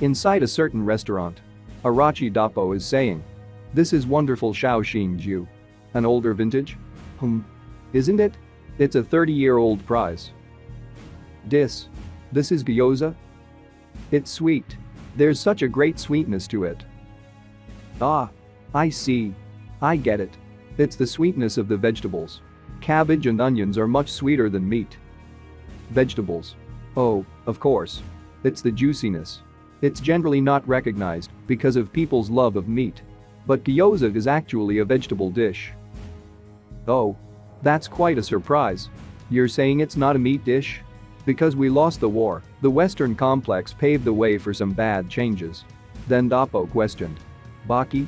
Inside a certain restaurant. Arachi Doppo is saying. This is wonderful Shaoxing. An older vintage? Isn't it? It's a 30-year-old prize. This is gyoza? It's sweet. There's such a great sweetness to it. Ah. I see. I get it. It's the sweetness of the vegetables. Cabbage and onions are much sweeter than meat. Vegetables. Oh, of course. It's the juiciness. It's generally not recognized because of people's love of meat. But gyoza is actually a vegetable dish. Oh. That's quite a surprise. You're saying it's not a meat dish? Because we lost the war, the Western complex paved the way for some bad changes. Then Doppo questioned. Baki?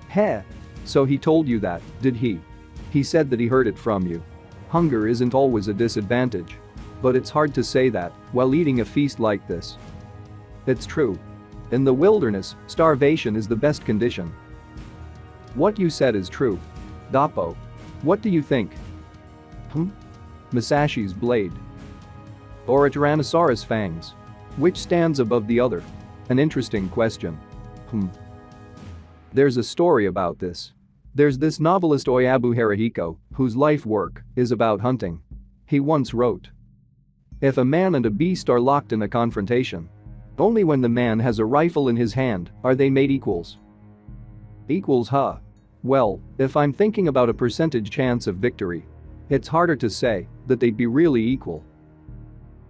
Heh. So he told you that, did he? He said that he heard it from you. Hunger isn't always a disadvantage. But it's hard to say that while eating a feast like this. It's true. In the wilderness, starvation is the best condition. What you said is true. Doppo. What do you think? Musashi's blade. Or a Tyrannosaurus fangs? Which stands above the other? An interesting question. There's a story about this. There's this novelist Oyabu Harihiko, whose life work is about hunting. He once wrote. If a man and a beast are locked in a confrontation, only when the man has a rifle in his hand are they made equals. Equals, huh? Well, if I'm thinking about a percentage chance of victory, it's harder to say that they'd be really equal.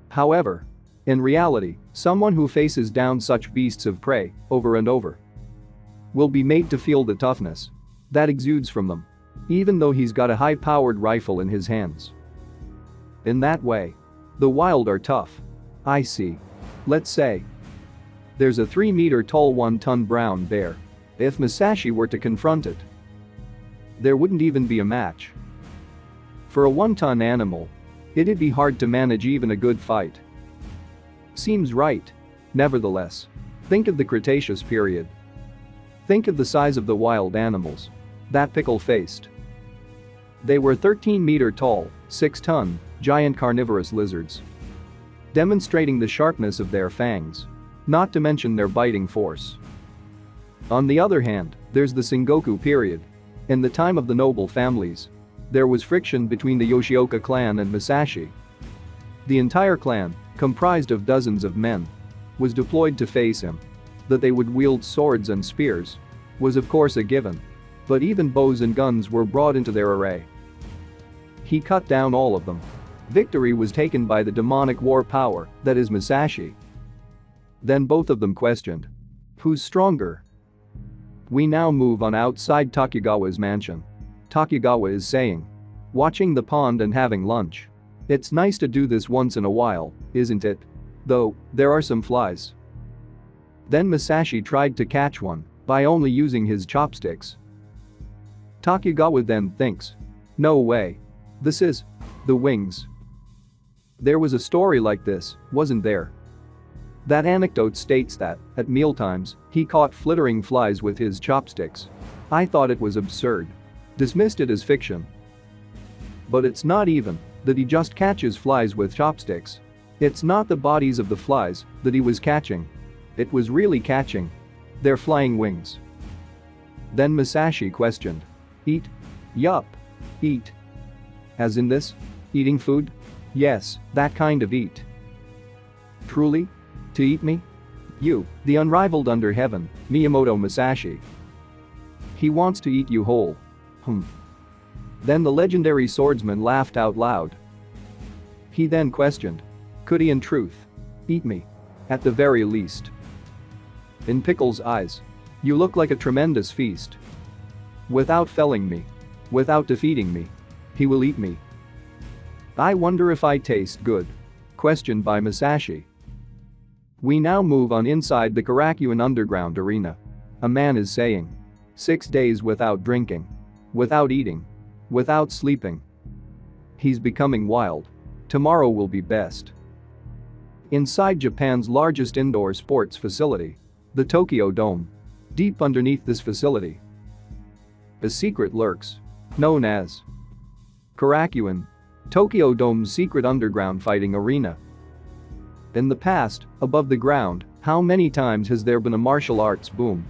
However, in reality, someone who faces down such beasts of prey over and over will be made to feel the toughness that exudes from them, even though he's got a high-powered rifle in his hands. In that way, the wild are tough. I see. Let's say there's a 3-meter-tall 1-ton brown bear. If Musashi were to confront it, there wouldn't even be a match. For a 1-ton animal, it'd be hard to manage even a good fight. Seems right. Nevertheless, think of the Cretaceous period. Think of the size of the wild animals that Pickle faced. They were 13-meter-tall, 6-ton, giant carnivorous lizards, demonstrating the sharpness of their fangs, not to mention their biting force. On the other hand, there's the Sengoku period. In the time of the noble families, there was friction between the Yoshioka clan and Musashi. The entire clan, comprised of dozens of men, was deployed to face him. That they would wield swords and spears was of course a given, but even bows and guns were brought into their array. He cut down all of them. Victory was taken by the demonic war power that is Musashi. Then both of them questioned. Who's stronger? We now move on outside Tokugawa's mansion. Tokugawa is saying. Watching the pond and having lunch. It's nice to do this once in a while, isn't it? Though, there are some flies. Then Musashi tried to catch one by only using his chopsticks. Tokugawa then thinks. No way. This is the wings. There was a story like this, wasn't there? That anecdote states that, at mealtimes, he caught flittering flies with his chopsticks. I thought it was absurd. Dismissed it as fiction. But it's not even that he just catches flies with chopsticks. It's not the bodies of the flies that he was catching. It was really catching their flying wings. Then Musashi questioned. Eat? Yup. Eat. As in this? Eating food? Yes, that kind of eat. Truly? To eat me? You, the unrivaled under heaven, Miyamoto Musashi. He wants to eat you whole. Then the legendary swordsman laughed out loud. He then questioned. Could he in truth eat me? At the very least. In Pickle's eyes, you look like a tremendous feast. Without felling me, without defeating me, he will eat me. I wonder if I taste good? Questioned by Musashi. We now move on inside the Karakuan underground arena. A man is saying. 6 days without drinking. Without eating. Without sleeping. He's becoming wild. Tomorrow will be best. Inside Japan's largest indoor sports facility, the Tokyo Dome. Deep underneath this facility, a secret lurks, known as Karakuan, Tokyo Dome's secret underground fighting arena. In the past, above the ground, How many times has there been a martial arts boom?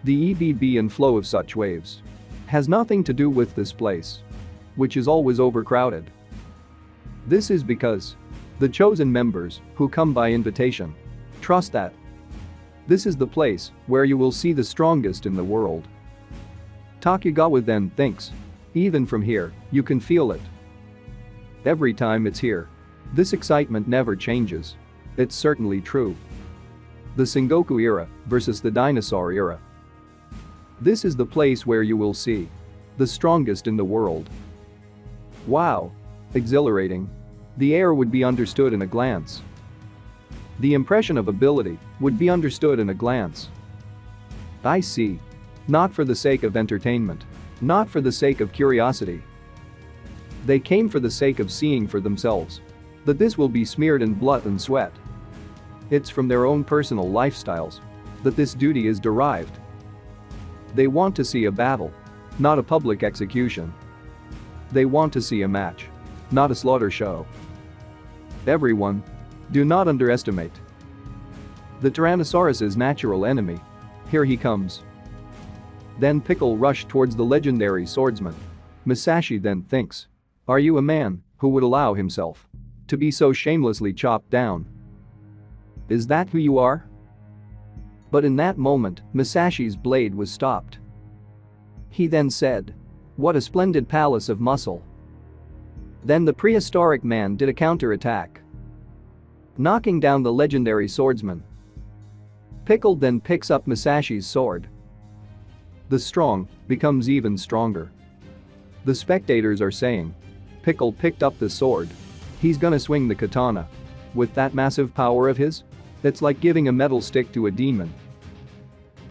The ebb and flow of such waves has nothing to do with this place, which is always overcrowded. This is because the chosen members, who come by invitation, trust that this is the place where you will see the strongest in the world. Takugawa then thinks, even from here, you can feel it. Every time it's here. This excitement never changes. It's certainly true. The Sengoku era versus the dinosaur era. This is the place where you will see the strongest in the world. Wow. Exhilarating. The air would be understood in a glance. The impression of ability would be understood in a glance. I see. Not for the sake of entertainment. Not for the sake of curiosity. They came for the sake of seeing for themselves that this will be smeared in blood and sweat. It's from their own personal lifestyles that this duty is derived. They want to see a battle, not a public execution. They want to see a match, not a slaughter show. Everyone, do not underestimate the Tyrannosaurus's natural enemy. Here he comes. Then Pickle rushed towards the legendary swordsman. Musashi then thinks, are you a man who would allow himself to be so shamelessly chopped down? Is that who you are? But in that moment, Musashi's blade was stopped. He then said, what a splendid palace of muscle. Then the prehistoric man did a counterattack, knocking down the legendary swordsman. Pickle then picks up Musashi's sword. The strong becomes even stronger. The spectators are saying, Pickle picked up the sword. He's gonna swing the katana. With that massive power of his? It's like giving a metal stick to a demon.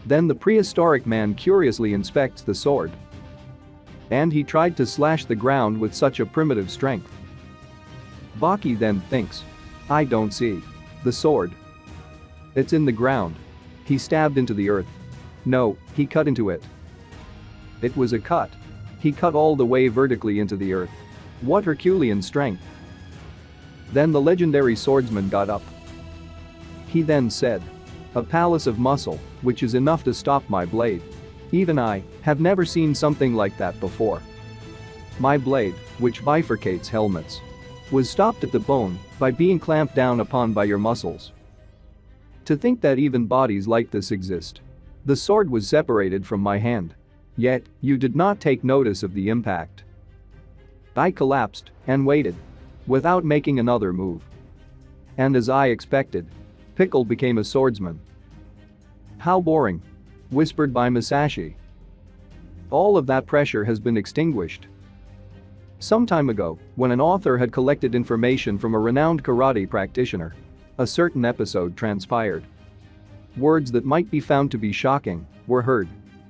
Then the prehistoric man curiously inspects the sword. And he tried to slash the ground with such a primitive strength. Baki then thinks, I don't see the sword. It's in the ground. He stabbed into the earth. No, he cut into it. It was a cut. He cut all the way vertically into the earth. What Herculean strength. Then the legendary swordsman got up. He then said, a palace of muscle, which is enough to stop my blade. Even I have never seen something like that before. My blade, which bifurcates helmets, was stopped at the bone by being clamped down upon by your muscles. To think that even bodies like this exist. The sword was separated from my hand. Yet, you did not take notice of the impact. I collapsed and waited, without making another move. And as I expected, Pickle became a swordsman. How boring, whispered by Musashi. All of that pressure has been extinguished. Some time ago, when an author had collected information from a renowned karate practitioner, a certain episode transpired. Words that might be found to be shocking were heard.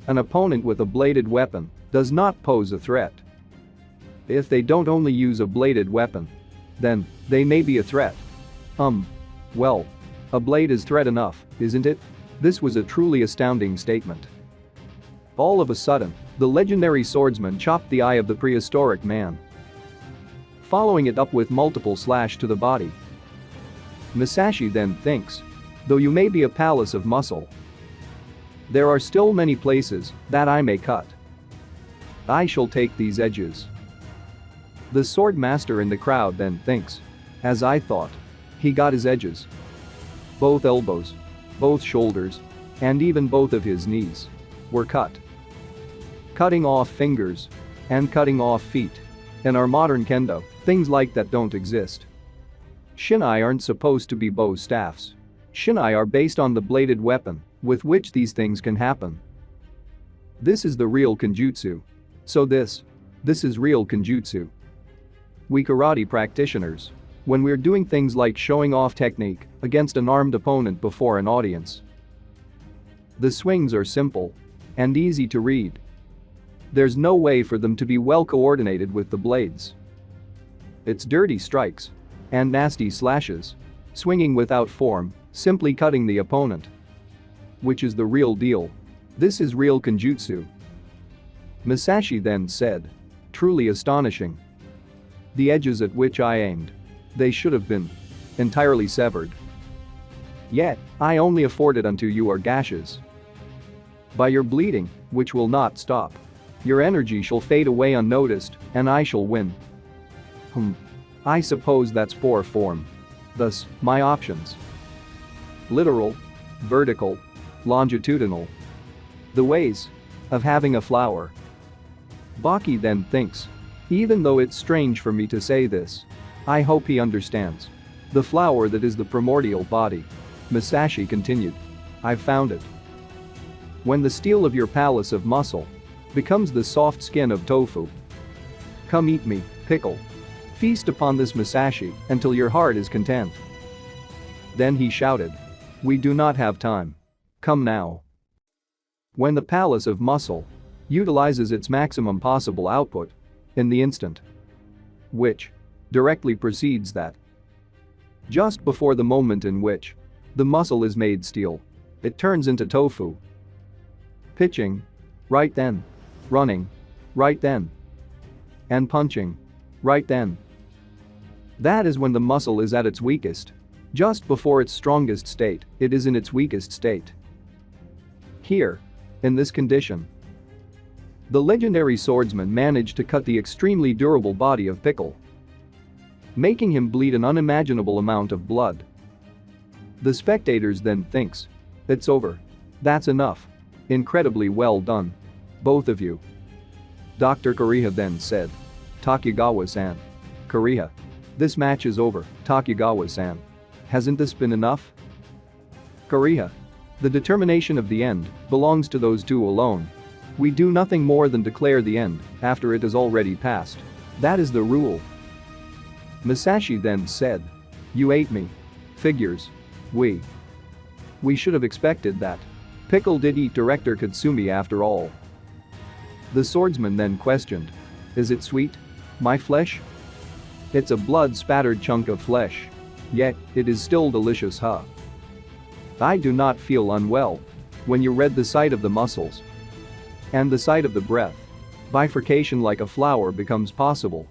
An opponent with a bladed weapon does not pose a threat. If they don't only use a bladed weapon, then they may be a threat. Well, a blade is threat enough, isn't it? This was a truly astounding statement. All of a sudden, the legendary swordsman chopped the eye of the prehistoric man, following it up with multiple slash to the body. Musashi then thinks, though you may be a palace of muscle, there are still many places that I may cut. I shall take these edges. The sword master in the crowd then thinks, as I thought. He got his edges. Both elbows, both shoulders, and even both of his knees were cut. Cutting off fingers and cutting off feet. In our modern kendo, things like that don't exist. Shinai aren't supposed to be bow staffs. Shinai are based on the bladed weapon with which these things can happen. This is the real kenjutsu. So this is real kenjutsu. We karate practitioners, when we're doing things like showing off technique against an armed opponent before an audience, the swings are simple and easy to read. There's no way for them to be well coordinated with the blades. It's dirty strikes and nasty slashes, swinging without form, simply cutting the opponent. Which is the real deal. This is real kenjutsu. Musashi then said, truly astonishing. The edges at which I aimed, they should have been entirely severed. Yet, I only afford it unto you are gashes. By your bleeding, which will not stop. Your energy shall fade away unnoticed, and I shall win. I suppose that's poor form. Thus, my options. Literal, vertical, longitudinal. The ways of having a flower. Baki then thinks. Even though it's strange for me to say this, I hope he understands. The flower that is the primordial body. Musashi continued. I've found it. When the steel of your palace of muscle becomes the soft skin of tofu. Come eat me, Pickle. Feast upon this Musashi until your heart is content. Then he shouted. We do not have time. Come now. When the palace of muscle utilizes its maximum possible output in the instant, which directly precedes that, just before the moment in which the muscle is made steel, it turns into tofu. Pitching, right then. Running, right then. And punching, right then. That is when the muscle is at its weakest. Just before its strongest state, it is in its weakest state. Here, in this condition, the legendary swordsman managed to cut the extremely durable body of Pickle, making him bleed an unimaginable amount of blood. The spectators then thinks. It's over. That's enough. Incredibly well done. Both of you. Dr. Kariha then said. Takugawa-san. Kariha. This match is over, Takugawa-san. Hasn't this been enough? Kariha. The determination of the end belongs to those two alone. We do nothing more than declare the end after it has already passed. That is the rule. Musashi then said. You ate me. Figures. We should have expected that. Pickle did eat Director Katsumi after all. The swordsman then questioned. Is it sweet? My flesh? It's a blood-spattered chunk of flesh. Yet, it is still delicious, huh? I do not feel unwell. When you read the sight of the muscles and the sight of the breath, bifurcation like a flower becomes possible.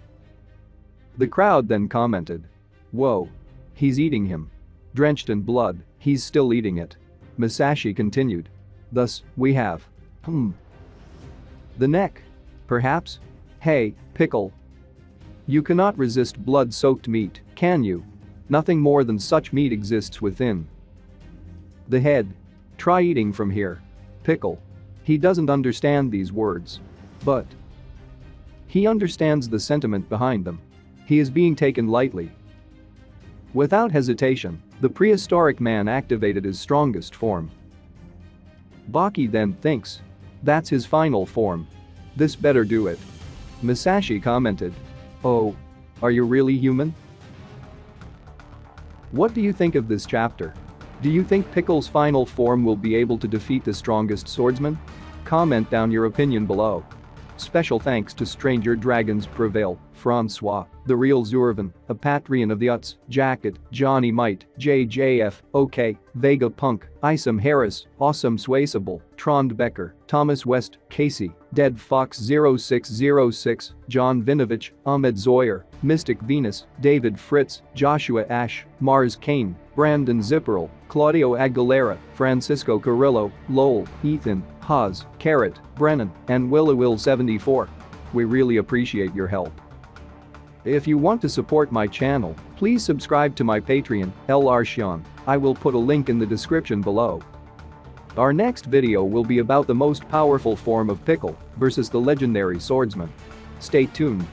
The crowd then commented. Whoa. He's eating him. Drenched in blood, he's still eating it. Musashi continued. Thus, we have. The neck. Perhaps? Hey, Pickle. You cannot resist blood-soaked meat, can you? Nothing more than such meat exists within. The head. Try eating from here. Pickle. He doesn't understand these words. But he understands the sentiment behind them. He is being taken lightly. Without hesitation, the prehistoric man activated his strongest form. Baki then thinks. That's his final form. This better do it. Musashi commented. Oh. Are you really human? What do you think of this chapter? Do you think Pickle's final form will be able to defeat the strongest swordsman? Comment down your opinion below. Special thanks to Stranger Dragons Prevail, Francois, The Real Zurvan, a Patreon of the Uts, Jacket, Johnny Might, JJF, OK, Vega Punk, Isam Harris, Awesome Swayable, Trond Becker, Thomas West, Casey, Dead Fox 0606, John Vinovich, Ahmed Zoyer, Mystic Venus, David Fritz, Joshua Ash, Mars Kane, Brandon Zipperl, Claudio Aguilera, Francisco Carrillo, Lowell, Ethan, Haas, Carrot, Brennan, and Will74. We really appreciate your help. If you want to support my channel, please subscribe to my Patreon, LR Shion. I will put a link in the description below. Our next video will be about the most powerful form of Pickle versus the legendary swordsman. Stay tuned.